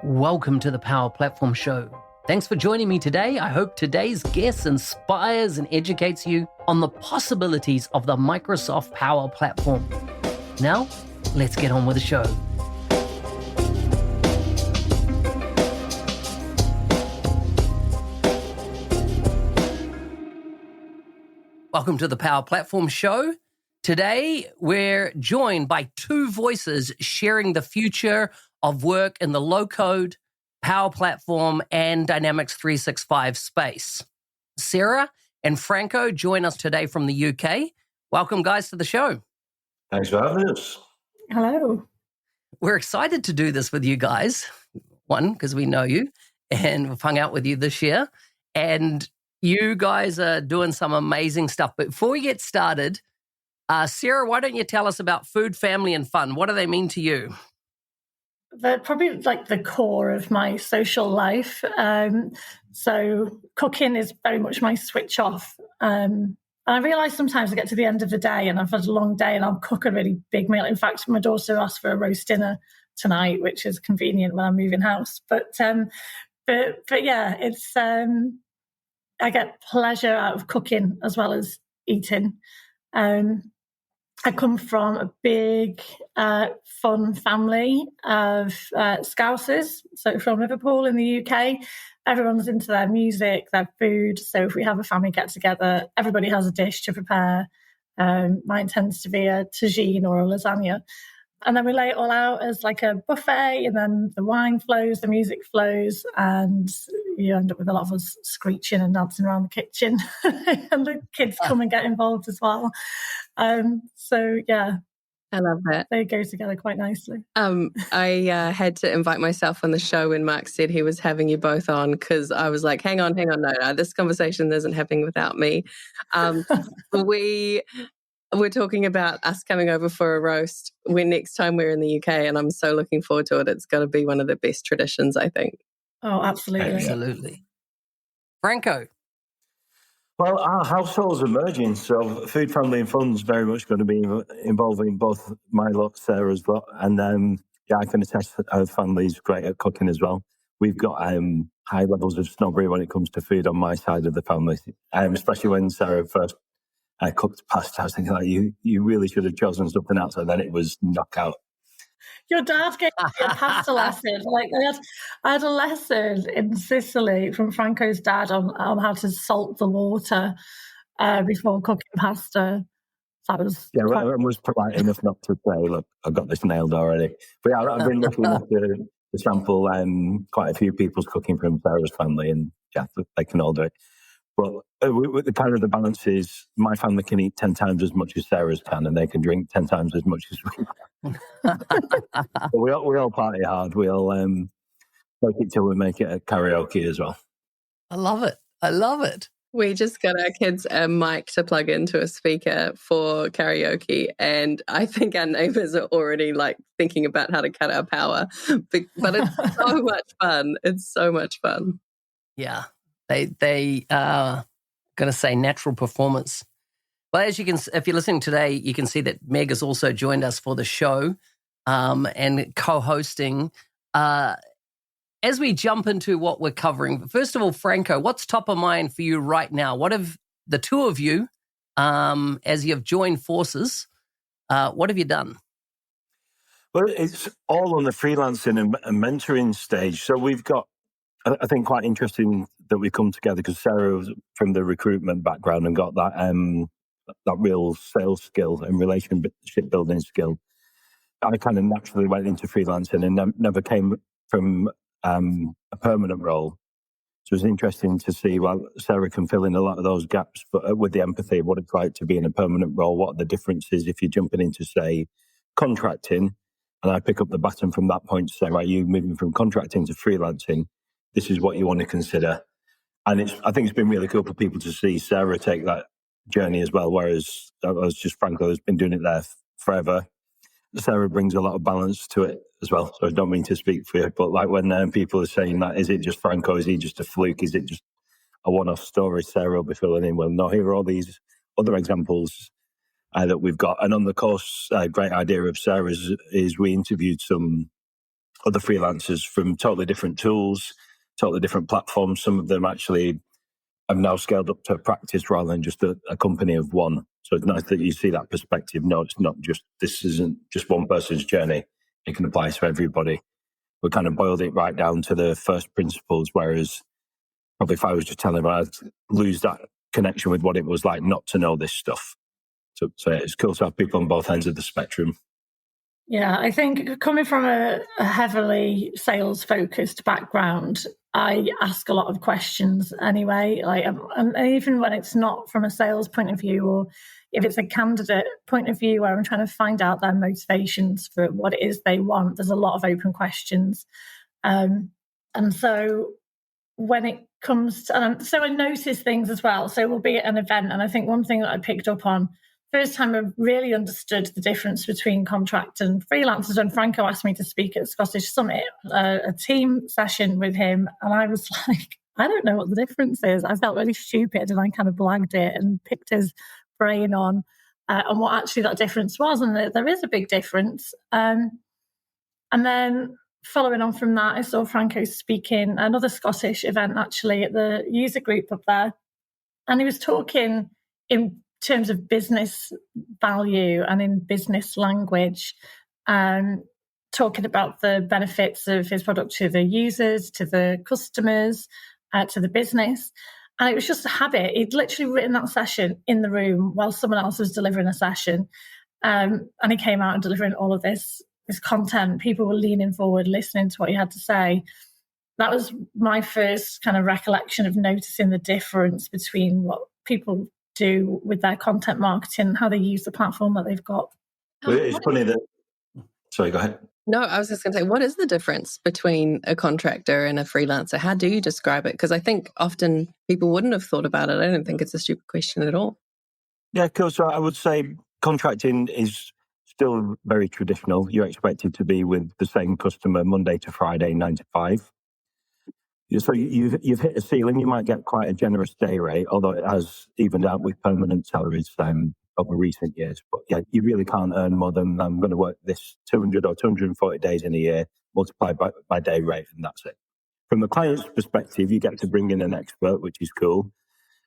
Welcome to the Power Platform Show. Thanks for joining me today. I hope today's guest inspires and educates you on the possibilities of the Microsoft Power Platform. Now, let's get on with the show. Welcome to the Power Platform Show. Today, we're joined by two voices sharing the future of work in the low-code, Power Platform, and Dynamics 365 space. Sarah and Franco join us today from the UK. Welcome, guys, to the show. Thanks for having us. Hello. We're excited to do this with you guys. One, because we know you, and we've hung out with you this year. And you guys are doing some amazing stuff. But before we get started, Sarah, why don't you tell us about food, family, and fun? What do they mean to you? They're probably like the core of my social life. So cooking is very much my switch off. And I realise sometimes I get to the end of the day and I've had a long day and I'll cook a really big meal. In fact, my daughter asked for a roast dinner tonight, which is convenient when I'm moving house. But yeah, it's I get pleasure out of cooking as well as eating. I come from a big, fun family of Scousers, so from Liverpool in the UK. Everyone's into their music, their food. So if we have a family get-together, everybody has a dish to prepare. Mine tends to be a tagine or a lasagna. And then we lay it all out as like a buffet, and then the wine flows, the music flows, and you end up with a lot of us screeching and dancing around the kitchen. And the kids come and get involved as well. So, yeah. I love it. They go together quite nicely. I had to invite myself on the show when Mark said he was having you both on, because I was like, hang on, no, this conversation isn't happening without me. We're talking about us coming over for a roast when next time we're in the UK, and I'm so looking forward to it. It's going to be one of the best traditions, I think. Oh, absolutely. Absolutely. Franco. Well, our household's emerging, so food, family, and fun's very much going to be involving both my lot, Sarah's lot, and yeah, I can attest that our family's great at cooking as well. We've got high levels of snobbery when it comes to food on my side of the family, especially when Sarah first cooked pasta. I was thinking, like, you really should have chosen something else, and then it was knockout. Your dad gave me a pasta lesson. Like I had a lesson in Sicily from Franco's dad on how to salt the water before cooking pasta. That was I was polite enough not to say, look, I've got this nailed already. But yeah, I've been lucky enough to sample quite a few people's cooking from Sarah's family, and yeah, they can all do it. But the kind of the balance is my family can eat 10 times as much as Sarah's can, and they can drink 10 times as much as we can. But we all party hard. We all make it till we make it at karaoke as well. I love it. We just got our kids a mic to plug into a speaker for karaoke, and I think our neighbours are already like thinking about how to cut our power. But it's so much fun. It's so much fun. Yeah. They are going to say natural performance. Well, as you can, if you're listening today, you can see that Meg has also joined us for the show and co-hosting. As we jump into what we're covering, first of all, Franco, what's top of mind for you right now? What have the two of you, as you have joined forces, what have you done? Well, it's all on the freelancing and mentoring stage. So we've got, I think, quite interesting that we come together because Sarah was from the recruitment background and got that real sales skill and relationship building skill. I kind of naturally went into freelancing and never came from a permanent role. So it was interesting to see, well, Sarah can fill in a lot of those gaps, but with the empathy of what it's like to be in a permanent role, what are the differences if you're jumping into, say, contracting, and I pick up the baton from that point to say, right, you're moving from contracting to freelancing. This is what you want to consider. And I think it's been really cool for people to see Sarah take that journey as well, whereas that was just Franco has been doing it there forever. Sarah brings a lot of balance to it as well. So I don't mean to speak for you, but like when people are saying that, is it just Franco? Is he just a fluke? Is it just a one-off story? Sarah will be filling in. Well, no, here are all these other examples that we've got. And on the course, great idea of Sarah's is we interviewed some other freelancers from totally different tools, totally different platforms. Some of them actually have now scaled up to a practice rather than just a company of one. So it's nice that you see that perspective. No, it's not just, this isn't just one person's journey. It can apply to everybody. We kind of boiled it right down to the first principles, whereas probably if I was just telling them, I'd lose that connection with what it was like not to know this stuff. So it's cool to have people on both ends of the spectrum. Yeah, I think coming from a heavily sales-focused background, I ask a lot of questions anyway. Like, and even when it's not from a sales point of view, or if it's a candidate point of view where I'm trying to find out their motivations for what it is they want, there's a lot of open questions. And so when it comes to, so I notice things as well. So we'll be at an event, and I think one thing that I picked up on, first time I really understood the difference between contract and freelancers, when Franco asked me to speak at Scottish Summit, a team session with him, and I was like, I don't know what the difference is. I felt really stupid, and I kind of blagged it and picked his brain on what actually that difference was, and there is a big difference. And then following on from that, I saw Franco speaking at another Scottish event, actually, at the user group up there, and he was talking in terms of business value and in business language, talking about the benefits of his product to the users, to the customers, to the business. And it was just a habit. He'd literally written that session in the room while someone else was delivering a session. And he came out and delivering all of this content. People were leaning forward, listening to what he had to say. That was my first kind of recollection of noticing the difference between what people do with their content marketing and how they use the platform that they've got. Well, it's funny that... Sorry, go ahead. No, I was just going to say, what is the difference between a contractor and a freelancer? How do you describe it? Because I think often people wouldn't have thought about it. I don't think it's a stupid question at all. Yeah, cool. So I would say contracting is still very traditional. You're expected to be with the same customer Monday to Friday, 9 to 5. So you've hit a ceiling. You might get quite a generous day rate, although it has evened out with permanent salaries over recent years. But yeah, you really can't earn more than I'm going to work this 200 or 240 days in a year, multiplied by day rate, and that's it. From the client's perspective, you get to bring in an expert, which is cool.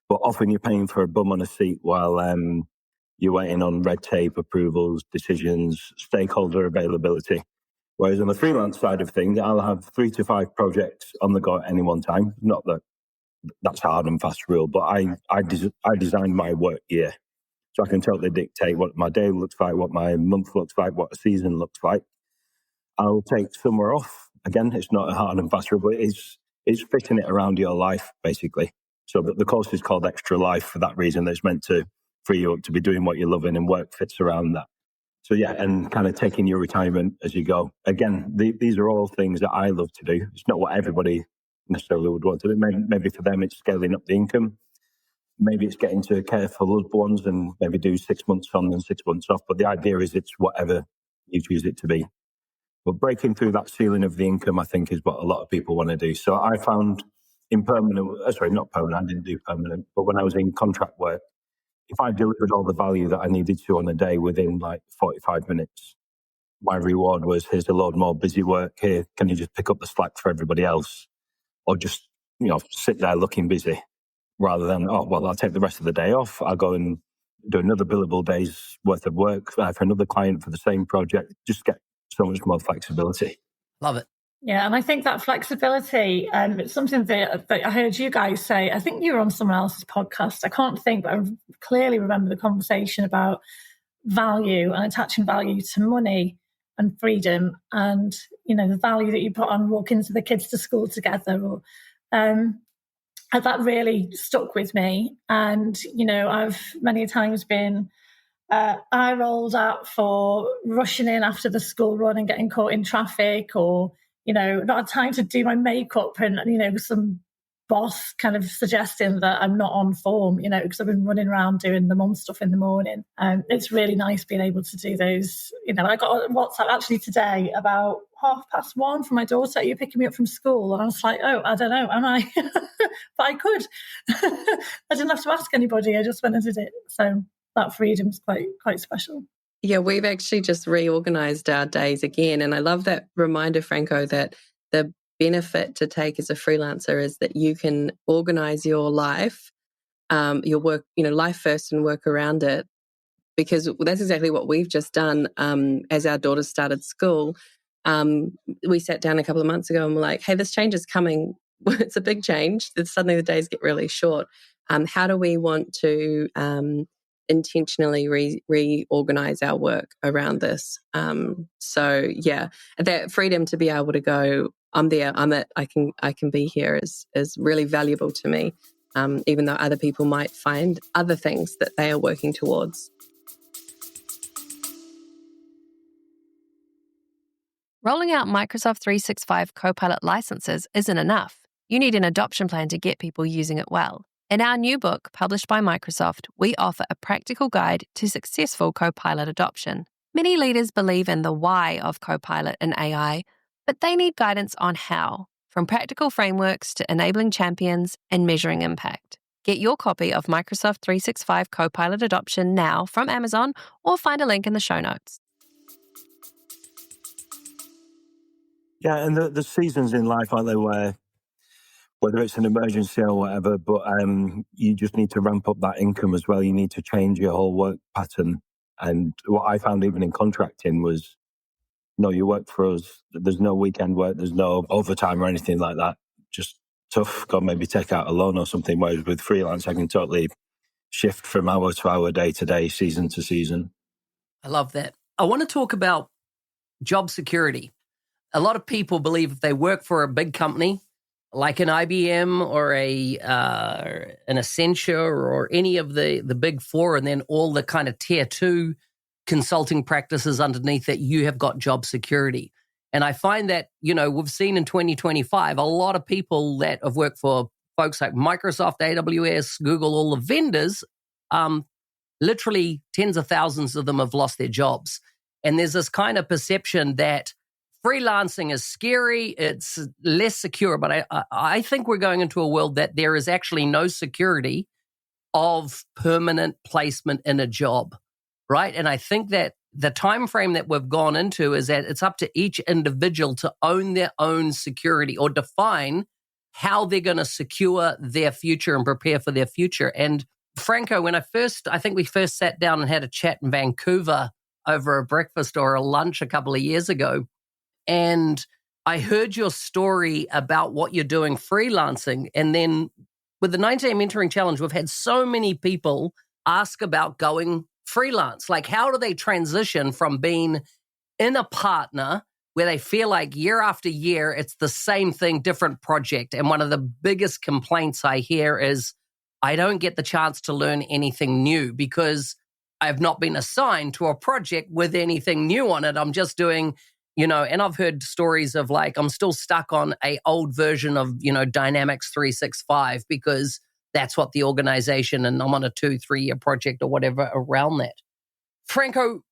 But often you're paying for a bum on a seat while you're waiting on red tape, approvals, decisions, stakeholder availability. Whereas on the freelance side of things, I'll have 3 to 5 projects on the go at any one time. Not that that's a hard and fast rule, but I designed my work year. So I can totally dictate what my day looks like, what my month looks like, what a season looks like. I'll take summer off. Again, it's not a hard and fast rule, but it's fitting it around your life, basically. So the course is called Extra Life for that reason. It's meant to free you up to be doing what you're loving, and work fits around that. So yeah, and kind of taking your retirement as you go. Again, these are all things that I love to do. It's not what everybody necessarily would want to do. Maybe for them, it's scaling up the income. Maybe it's getting to care for loved ones and maybe do 6 months on and 6 months off. But the idea is it's whatever you choose it to be. But breaking through that ceiling of the income, I think, is what a lot of people want to do. So I found in not permanent, I didn't do permanent, but when I was in contract work, if I delivered all the value that I needed to on a day within like 45 minutes, my reward was, here's a load more busy work here. Can you just pick up the slack for everybody else? Or just, sit there looking busy rather than, I'll take the rest of the day off. I'll go and do another billable day's worth of work for another client for the same project. Just get so much more flexibility. Love it. Yeah, and I think that flexibility, it's something that I heard you guys say. I think you were on someone else's podcast. I can't think, but I clearly remember the conversation about value and attaching value to money and freedom, and the value that you put on walking the kids to school together. Or that really stuck with me. And I've many times been eye rolled at for rushing in after the school run and getting caught in traffic, or not had time to do my makeup, and some boss kind of suggesting that I'm not on form, because I've been running around doing the mum stuff in the morning. It's really nice being able to do those. I got a WhatsApp actually today about 1:30 from my daughter. Are you picking me up from school? And I was like, I don't know, am I? But I could. I didn't have to ask anybody. I just went and did it. So that freedom's quite special. Yeah, we've actually just reorganized our days again. And I love that reminder, Franco, that the benefit to take as a freelancer is that you can organize your life, your work, life first and work around it. Because that's exactly what we've just done as our daughter started school. We sat down a couple of months ago and we're like, hey, this change is coming. It's a big change. Suddenly the days get really short. How do we want to intentionally reorganize our work around this? So yeah, that freedom to be able to go, I'm there, I can be here is really valuable to me, even though other people might find other things that they are working towards. Rolling out Microsoft 365 Copilot licenses isn't enough. You need an adoption plan to get people using it well. In our new book, published by Microsoft, we offer a practical guide to successful Copilot adoption. Many leaders believe in the why of Copilot and AI, but they need guidance on how, from practical frameworks to enabling champions and measuring impact. Get your copy of Microsoft 365 Copilot adoption now from Amazon or find a link in the show notes. Yeah, and the seasons in life, aren't they, where whether it's an emergency or whatever, but you just need to ramp up that income as well. You need to change your whole work pattern. And what I found even in contracting was, no, you work for us. There's no weekend work. There's no overtime or anything like that. Just tough. Go maybe take out a loan or something. Whereas with freelance, I can totally shift from hour to hour, day to day, season to season. I love that. I want to talk about job security. A lot of people believe if they work for a big company like an IBM or an Accenture or any of the big four, and then all the kind of tier 2 consulting practices underneath that, you have got job security. And I find that, we've seen in 2025, a lot of people that have worked for folks like Microsoft, AWS, Google, all the vendors, literally tens of thousands of them have lost their jobs. And there's this kind of perception that freelancing is scary, it's less secure, but I think we're going into a world that there is actually no security of permanent placement in a job, right? And I think that the time frame that we've gone into is that it's up to each individual to own their own security or define how they're going to secure their future and prepare for their future. And Franco, when I think we first sat down and had a chat in Vancouver over a breakfast or a lunch a couple of years ago, and I heard your story about what you're doing freelancing. And then with the 90-day mentoring challenge, we've had so many people ask about going freelance. Like, how do they transition from being in a partner where they feel like year after year, it's the same thing, different project? And one of the biggest complaints I hear is, I don't get the chance to learn anything new because I've not been assigned to a project with anything new on it. I'm just doing, and I've heard stories of like, I'm still stuck on a old version of, Dynamics 365 because that's what the organization, and I'm on a 2-3 year project or whatever around that. Franco,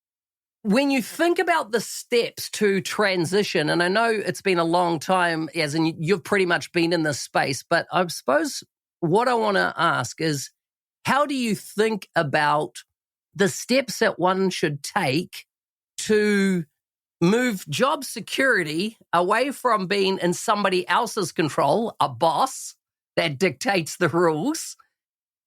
when you think about the steps to transition, and I know it's been a long time, as in you've pretty much been in this space, but I suppose what I want to ask is, how do you think about the steps that one should take to move job security away from being in somebody else's control, a boss that dictates the rules,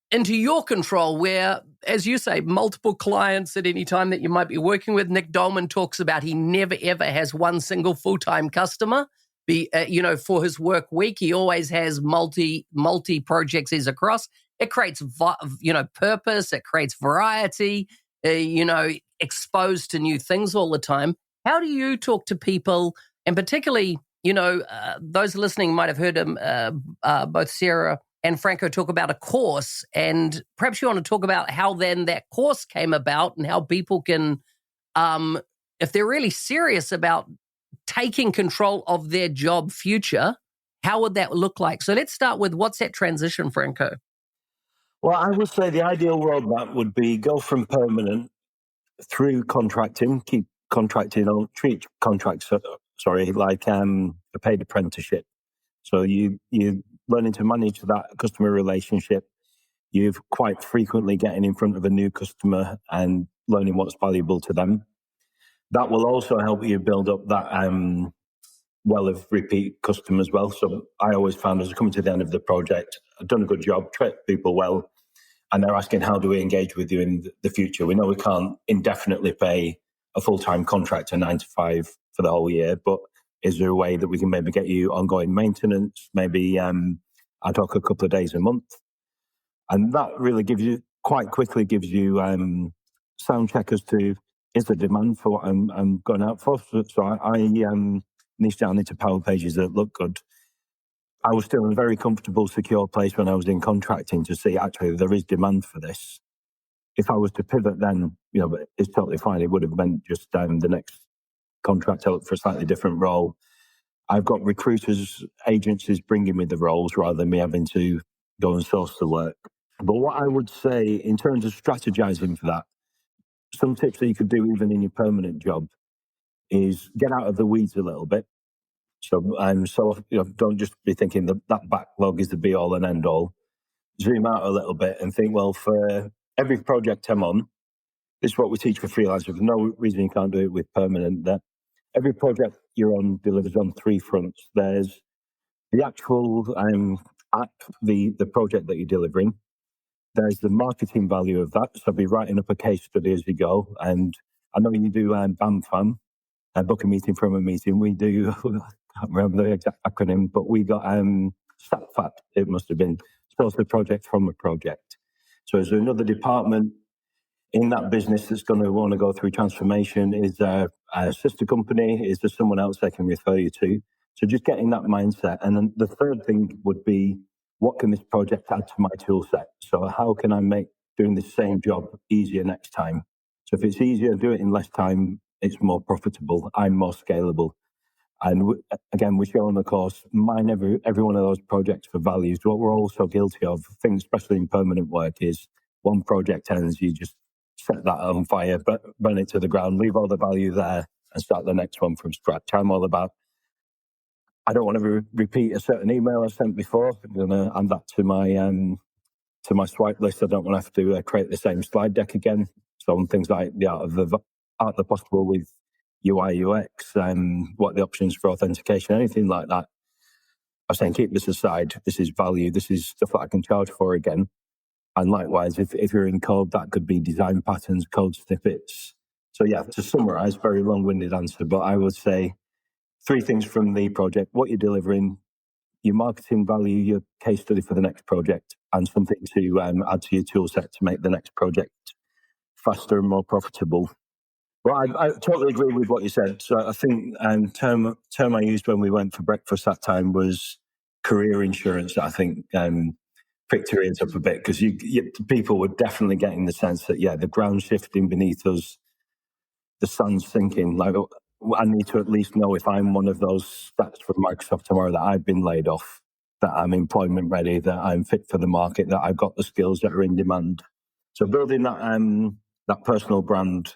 into your control where, as you say, multiple clients at any time that you might be working with? Nick Dolman talks about he never, ever has one single full-time customer. For his work week, he always has multi projects he's across. It creates, purpose. It creates variety, exposed to new things all the time. How do you talk to people, and particularly, those listening might have heard both Sarah and Franco talk about a course, and perhaps you want to talk about how then that course came about and how people can, if they're really serious about taking control of their job future, how would that look like? So let's start with, what's that transition, Franco? Well, I would say the ideal roadmap would be go from permanent through contracting, keep contracting on, treat contracts, like a paid apprenticeship. So you're learning to manage that customer relationship. You're quite frequently getting in front of a new customer and learning what's valuable to them. That will also help you build up that well of repeat customers well. So I always found as I come to the end of the project, I've done a good job, treated people well, and they're asking, how do we engage with you in the future? We know we can't indefinitely pay a full-time contractor 9 to 5 for the whole year, but is there a way that we can maybe get you ongoing maintenance, maybe ad hoc a couple of days a month? And that really quite quickly gives you sound check as to, is the demand for what I'm going out for? So I niche down into power pages that look good. I was still in a very comfortable, secure place when I was in contracting to see actually there is demand for this. If I was to pivot then, it's totally fine. It would have meant just the next contract out for a slightly different role. I've got recruiters, agencies bringing me the roles rather than me having to go and source the work. But what I would say in terms of strategizing for that, some tips that you could do even in your permanent job is get out of the weeds a little bit. So don't just be thinking that backlog is the be all and end all. Zoom out a little bit and think, well, for every project I'm on, this is what we teach for freelancers. There's no reason you can't do it with permanent. That every project you're on delivers on 3 fronts. There's the actual app, the project that you're delivering. There's the marketing value of that. So be writing up a case study as you go. And I know you do BAMFAM, book a meeting from a meeting. We do, I can't remember the exact acronym, but we got SATFAT, it must have been, source the project from a project. So is there another department in that business that's going to want to go through transformation? Is there a sister company? Is there someone else they can refer you to? So just getting that mindset. And then the third thing would be, what can this project add to my tool set? So how can I make doing the same job easier next time? So if it's easier, do it in less time, it's more profitable, I'm more scalable. And again, we show on the course, mine every one of those projects for values. What we're also guilty of, things especially in permanent work, is one project ends, you just set that on fire, burn it to the ground, leave all the value there and start the next one from scratch. I'm all about, I don't want to repeat a certain email I sent before. I'm going to add that to my swipe list. I don't want to have to create the same slide deck again. So on things like the art of the possible with UI, UX, what are the options for authentication, anything like that. I'm saying keep this aside. This is value. This is stuff that I can charge for again. And likewise, if you're in code, that could be design patterns, code snippets. So yeah, to summarize, very long-winded answer, but I would say 3 things from the project: what you're delivering, your marketing value, your case study for the next project, and something to add to your tool set to make the next project faster and more profitable. Well, I totally agree with what you said. So I think term I used when we went for breakfast that time was career insurance. I think pricked your ears up a bit, because people were definitely getting the sense that, the ground shifting beneath us, the sun's sinking. Like, I need to at least know if I'm one of those stats from Microsoft tomorrow that I've been laid off, that I'm employment ready, that I'm fit for the market, that I've got the skills that are in demand. So building that personal brand,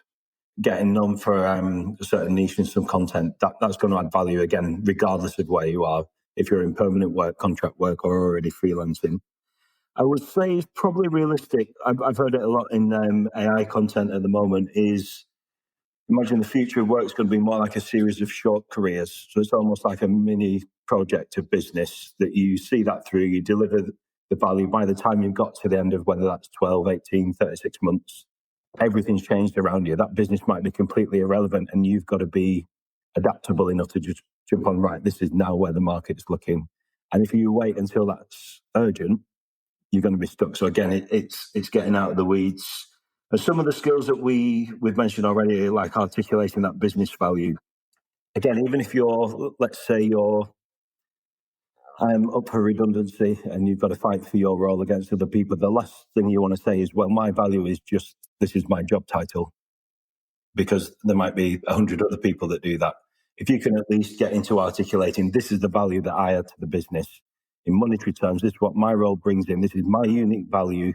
getting known for a certain niche and some content, that's going to add value again, regardless of where you are. If you're in permanent work, contract work, or already freelancing, I would say it's probably realistic. I've heard it a lot in AI content at the moment. Is imagine the future of work is going to be more like a series of short careers. So it's almost like a mini project of business that you see that through, you deliver the value. By the time you've got to the end of whether that's 12, 18, 36 months, everything's changed around you. That business might be completely irrelevant, and you've got to be adaptable enough to just jump on, right, this is now where the market's looking. And if you wait until that's urgent, you're going to be stuck. So again, it's getting out of the weeds. And some of the skills that we've mentioned already, like articulating that business value. Again, even if let's say you're up for redundancy and you've got to fight for your role against other people, the last thing you want to say is, well, my value is just, this is my job title, because there might be 100 other people that do that. If you can at least get into articulating, this is the value that I add to the business in monetary terms, this is what my role brings in, this is my unique value,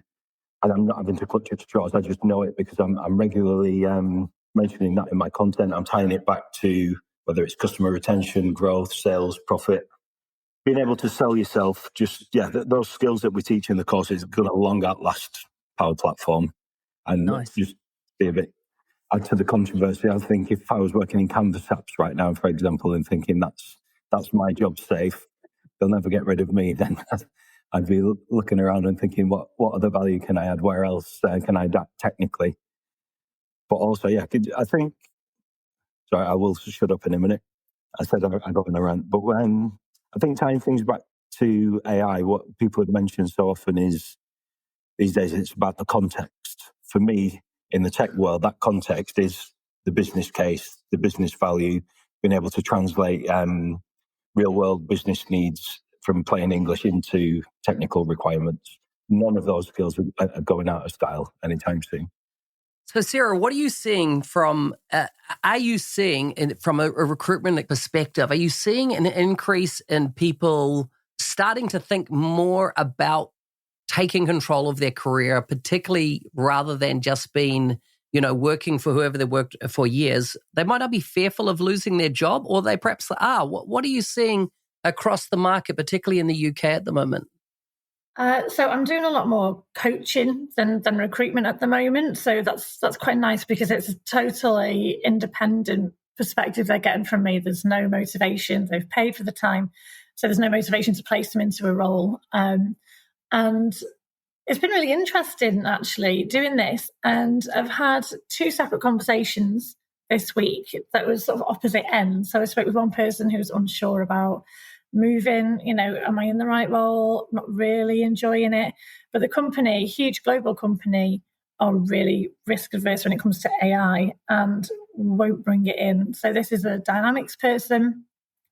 and I'm not having to clutch at straws. I just know it because I'm regularly mentioning that in my content. I'm tying it back to whether it's customer retention, growth, sales, profit. Being able to sell yourself, those skills that we teach in the course is going to long outlast Power Platform. And Nice. Just be a bit add to the controversy, I think if I was working in Canvas apps right now, for example, and thinking that's my job safe, they'll never get rid of me, then I'd be looking around and thinking, what other value can I add? Where else can I adapt technically? But also, yeah, I think, sorry, I will shut up in a minute. I said I got in a rant, but when I think tying things back to AI, what people have mentioned so often is these days it's about the context. For me, in the tech world, that context is the business case, the business value, being able to translate real world business needs from plain English into technical requirements. None of those skills are going out of style anytime soon. So, Sarah, what are you seeing from, are you seeing from a recruitment perspective, are you seeing an increase in people starting to think more about taking control of their career, particularly rather than just being, working for whoever they worked for years? They might not be fearful of losing their job, or they perhaps are. What are you seeing across the market, particularly in the UK at the moment? So I'm doing a lot more coaching than recruitment at the moment. So that's quite nice because it's a totally independent perspective they're getting from me. There's no motivation. They've paid for the time. So there's no motivation to place them into a role. And it's been really interesting, actually, doing this. And I've had 2 separate conversations this week that was sort of opposite ends. So I spoke with one person who was unsure about moving, am I in the right role? Not really enjoying it. But the company, huge global company, are really risk averse when it comes to AI and won't bring it in. So this is a dynamics person,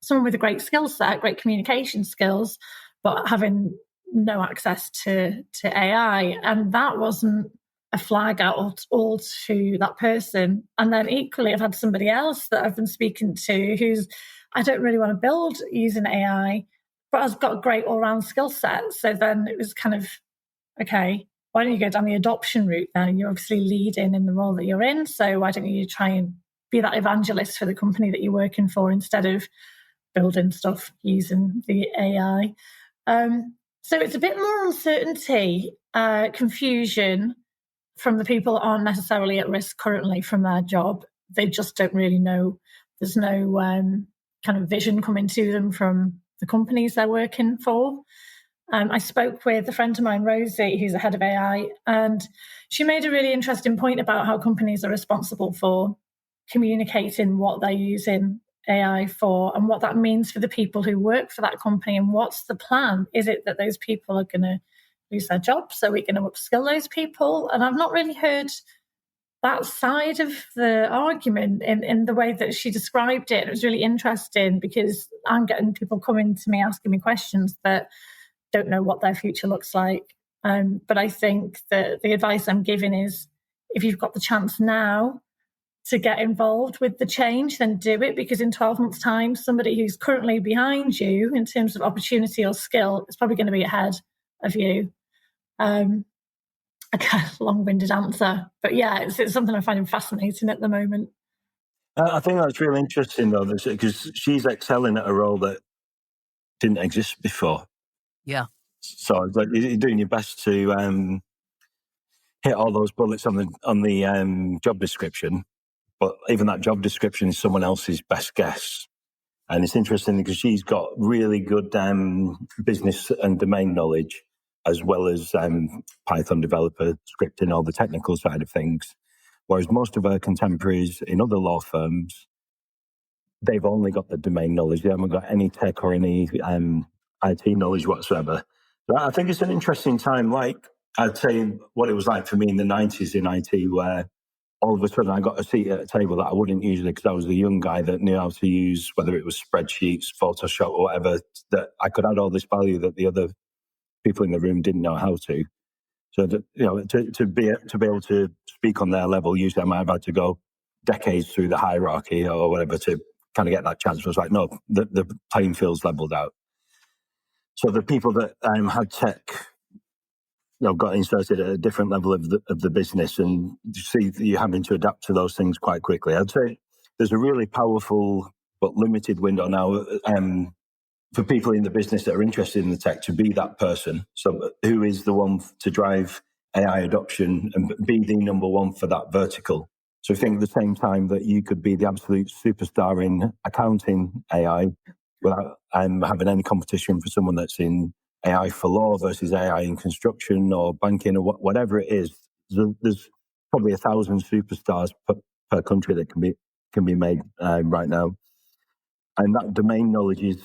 someone with a great skill set, great communication skills, but having no access to AI. And that wasn't a flag out all to that person. And then equally, I've had somebody else that I've been speaking to who's, I don't really want to build using AI, but has got a great all-round skill set. So then it was kind of, okay, why don't you go down the adoption route then? You're obviously leading in the role that you're in. So why don't you try and be that evangelist for the company that you're working for instead of building stuff using the AI? So it's a bit more uncertainty, confusion from the people that aren't necessarily at risk currently from their job. They just don't really know. There's no kind of vision coming to them from the companies they're working for. I spoke with a friend of mine, Rosie, who's the head of AI, and she made a really interesting point about how companies are responsible for communicating what they're using AI for and what that means for the people who work for that company and what's the plan. Is it that those people are going to lose their jobs? So we're going to upskill those people? And I've not really heard that side of the argument in the way that she described it. It was really interesting because I'm getting people coming to me asking me questions that don't know what their future looks like. But I think that the advice I'm giving is if you've got the chance now to get involved with the change, then do it, because in 12 months' time, somebody who's currently behind you in terms of opportunity or skill is probably going to be ahead of you. A long-winded answer, but yeah, it's something I'm finding fascinating at the moment. I think that's really interesting, though, because she's excelling at a role that didn't exist before. Yeah. So like, you're doing your best to hit all those bullets on the job description, but even that job description is someone else's best guess. And it's interesting because she's got really good business and domain knowledge, as well as Python developer, scripting, all the technical side of things. Whereas most of her contemporaries in other law firms, they've only got the domain knowledge. They haven't got any tech or any IT knowledge whatsoever. But I think it's an interesting time. Like I'd say what it was like for me in the 90s in IT, where all of a sudden I got a seat at a table that I wouldn't usually, because I was the young guy that knew how to use, whether it was spreadsheets, Photoshop or whatever, that I could add all this value that the other people in the room didn't know how to. So that, to be able to speak on their level, usually I might have had to go decades through the hierarchy or whatever to kind of get that chance. It was like, no, the playing field's leveled out. So the people that had tech, got inserted at a different level of the business, and you see you're having to adapt to those things quite quickly. I'd say there's a really powerful but limited window now for people in the business that are interested in the tech to be that person. So who is the one to drive AI adoption and be the number one for that vertical? So I think at the same time that you could be the absolute superstar in accounting AI without having any competition for someone that's in AI for law versus AI in construction or banking or whatever it is. There's probably 1,000 superstars per country that can be made right now. And that domain knowledge is,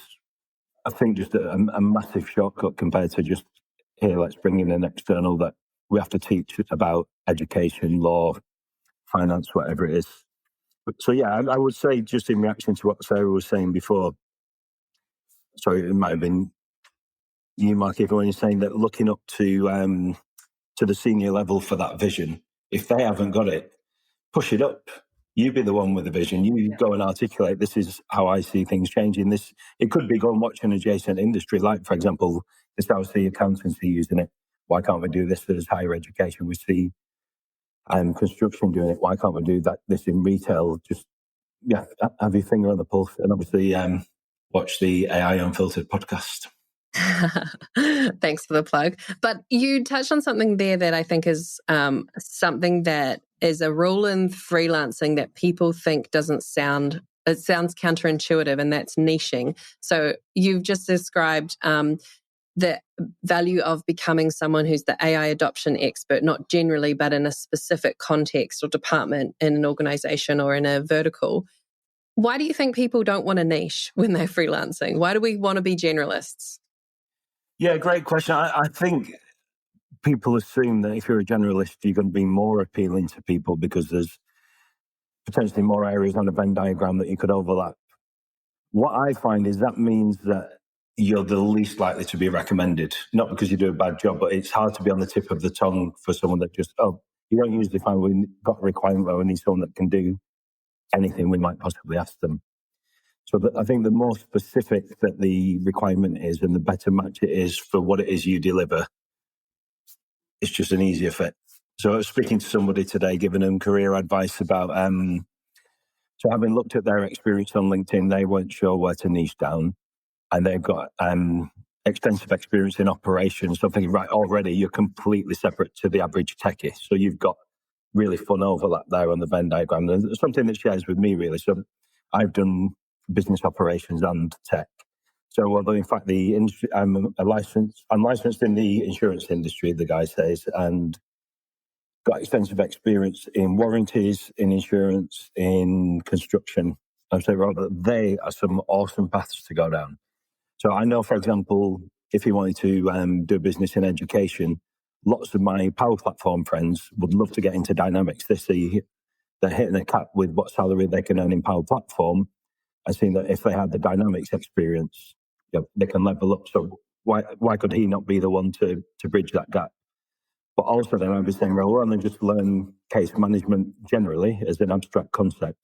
I think, just a massive shortcut compared to just, here, let's bring in an external that we have to teach about education, law, finance, whatever it is. So, yeah, I would say, just in reaction to what Sarah was saying before, sorry, it might have been you, Mark, when you're saying that looking up to the senior level for that vision, if they haven't got it, push it up. You be the one with the vision. You go and articulate, this is how I see things changing. This, it could be go and watch an adjacent industry, like, for example, this how I see accountancy using it. Why can't we do this as higher education? We see construction doing it. Why can't we do this in retail? Just, have your finger on the pulse. And obviously watch the AI Unfiltered podcast. Thanks for the plug. But you touched on something there that I think is something that is a rule in freelancing that people think it sounds counterintuitive, and that's niching. So you've just described the value of becoming someone who's the AI adoption expert, not generally, but in a specific context or department in an organization or in a vertical. Why do you think people don't want to niche when they're freelancing? Why do we want to be generalists? Yeah, great question. I think people assume that if you're a generalist, you're going to be more appealing to people because there's potentially more areas on a Venn diagram that you could overlap. What I find is that means that you're the least likely to be recommended, not because you do a bad job, but it's hard to be on the tip of the tongue for someone that just, you don't usually find we've got a requirement where we need someone that can do anything we might possibly ask them. So I think the more specific that the requirement is and the better match it is for what it is you deliver, it's just an easier fit. So I was speaking to somebody today, giving them career advice about, so having looked at their experience on LinkedIn, they weren't sure where to niche down. And they've got extensive experience in operations. So I'm thinking, right, already you're completely separate to the average techie. So you've got really fun overlap there on the Venn diagram. There's something that shares with me, really. So I've done business operations and tech. So although in fact the industry, I'm licensed in the insurance industry, the guy says, and got extensive experience in warranties, in insurance, in construction. I'd say, rather, they are some awesome paths to go down. So I know, for example, if you wanted to do business in education, lots of my Power Platform friends would love to get into Dynamics. They see they're hitting a cap with what salary they can earn in Power Platform, and seeing that if they had the Dynamics experience, they can level up. So why could he not be the one to bridge that gap? But also then I'd be saying, well, rather than just learn case management generally as an abstract concept,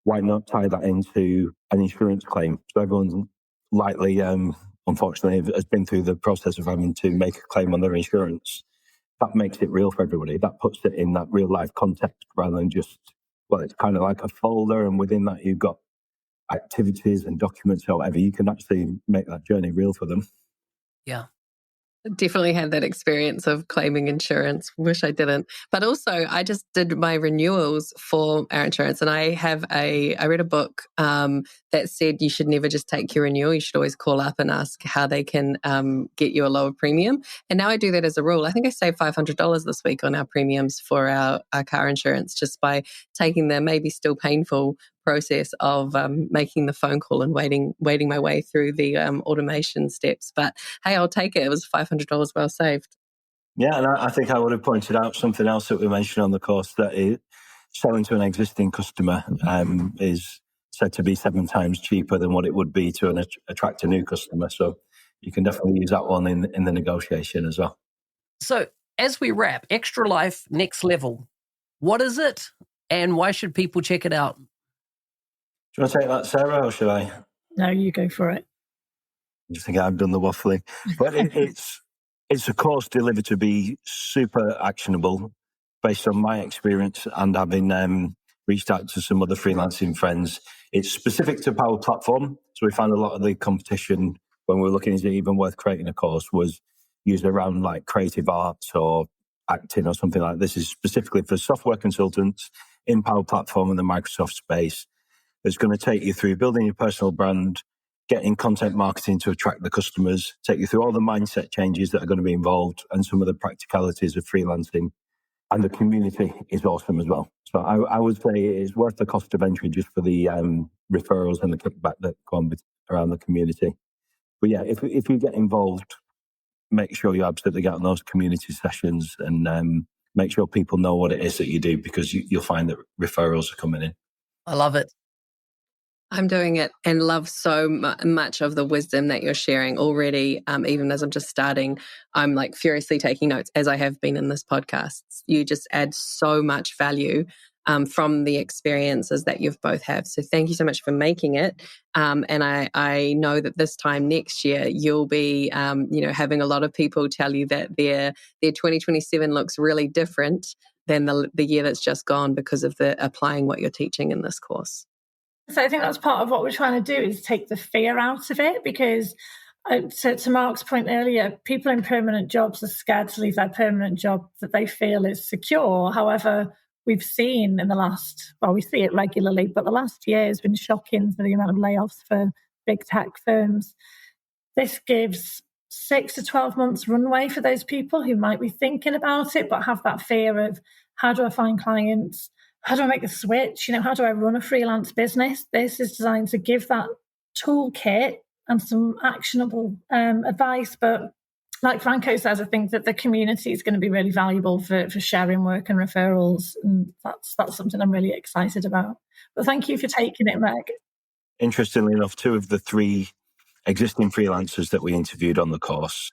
why not tie that into an insurance claim? So everyone's likely, unfortunately, has been through the process of having to make a claim on their insurance. That makes it real for everybody. That puts it in that real life context rather than just, well, it's kind of like a folder, and within that you've got activities and documents or whatever. You can actually make that journey real for them. Yeah. Definitely had that experience of claiming insurance. Wish I didn't. But also, I just did my renewals for our insurance, and I read a book that said you should never just take your renewal. You should always call up and ask how they can get you a lower premium. And now I do that as a rule. I think I saved $500 this week on our premiums for our car insurance just by taking the maybe still painful process of making the phone call and waiting my way through the automation steps. But hey, I'll take it. It was $500 well saved. Yeah, and I think I would have pointed out something else that we mentioned on the course, that selling to an existing customer is said to be 7 times cheaper than what it would be to attract a new customer. So you can definitely use that one in the negotiation as well. So as we wrap, Extra Life Next Level, what is it and why should people check it out? Do you want to take that, Sarah, or should I? No, you go for it. I just think I've done the waffling. But it's a course delivered to be super actionable based on my experience and having reached out to some other freelancing friends. It's specific to Power Platform. So we found a lot of the competition when we were looking, is it even worth creating a course, was used around like creative arts or acting or something like this. Is specifically for software consultants in Power Platform in the Microsoft space that's going to take you through building your personal brand, getting content marketing to attract the customers, take you through all the mindset changes that are going to be involved and some of the practicalities of freelancing. And the community is awesome as well. So I would say it is worth the cost of entry just for the referrals and the kickback that go on around the community. But yeah, if you get involved, make sure you absolutely get on those community sessions and make sure people know what it is that you do, because you'll find that referrals are coming in. I love it. I'm doing it and love so much of the wisdom that you're sharing already. Even as I'm just starting, I'm like furiously taking notes, as I have been in this podcast. You just add so much value from the experiences that you've both have. So thank you so much for making it. And I know that this time next year, you'll be, having a lot of people tell you that their 2027 looks really different than the year that's just gone because of the applying what you're teaching in this course. So I think that's part of what we're trying to do, is take the fear out of it, because to Mark's point earlier, people in permanent jobs are scared to leave their permanent job that they feel is secure. However, we've seen we see it regularly, but the last year has been shocking for the amount of layoffs for big tech firms. This gives 6 to 12 months runway for those people who might be thinking about it, but have that fear of, how do I find clients? How do I make the switch? How do I run a freelance business? This is designed to give that toolkit and some actionable advice. But like Franco says, I think that the community is going to be really valuable for sharing work and referrals. And that's something I'm really excited about. But thank you for taking it, Meg. Interestingly enough, 2 of the 3 existing freelancers that we interviewed on the course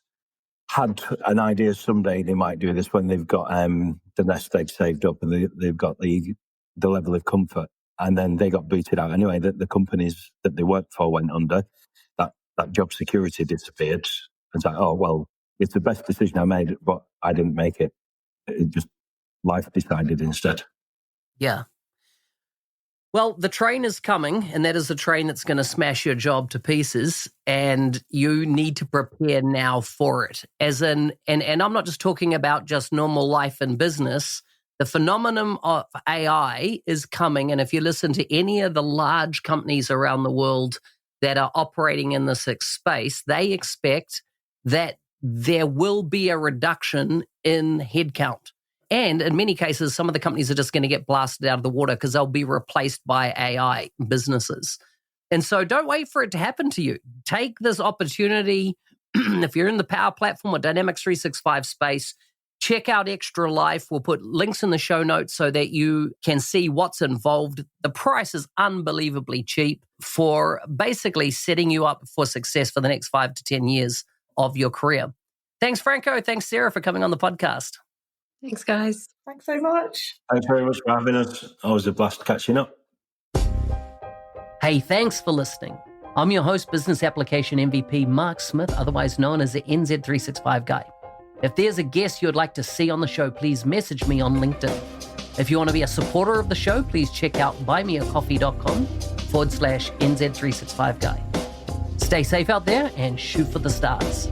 had an idea someday they might do this when they've got the nest egg saved up and they've got the level of comfort, and then they got booted out anyway. The companies that they worked for went under. That job security disappeared. It's like, oh well, it's the best decision I made, but I didn't make it. It just, life decided instead. Yeah. Well, the train is coming, and that is the train that's going to smash your job to pieces, and you need to prepare now for it. And I'm not just talking about just normal life and business. The phenomenon of AI is coming, and if you listen to any of the large companies around the world that are operating in this space, they expect that there will be a reduction in headcount. And in many cases, some of the companies are just going to get blasted out of the water because they'll be replaced by AI businesses. And so don't wait for it to happen to you. Take this opportunity. If you're in the Power Platform or Dynamics 365 space, check out Extra Life. We'll put links in the show notes so that you can see what's involved. The price is unbelievably cheap for basically setting you up for success for the next 5 to 10 years of your career. Thanks, Franco. Thanks, Sarah, for coming on the podcast. Thanks, guys. Thanks so much. Thanks very much for having us. Always a blast catching up. Hey, thanks for listening. I'm your host, Business Application MVP, Mark Smith, otherwise known as the NZ365 Guy. If there's a guest you'd like to see on the show, please message me on LinkedIn. If you want to be a supporter of the show, please check out buymeacoffee.com/NZ365 Guy. Stay safe out there and shoot for the stars.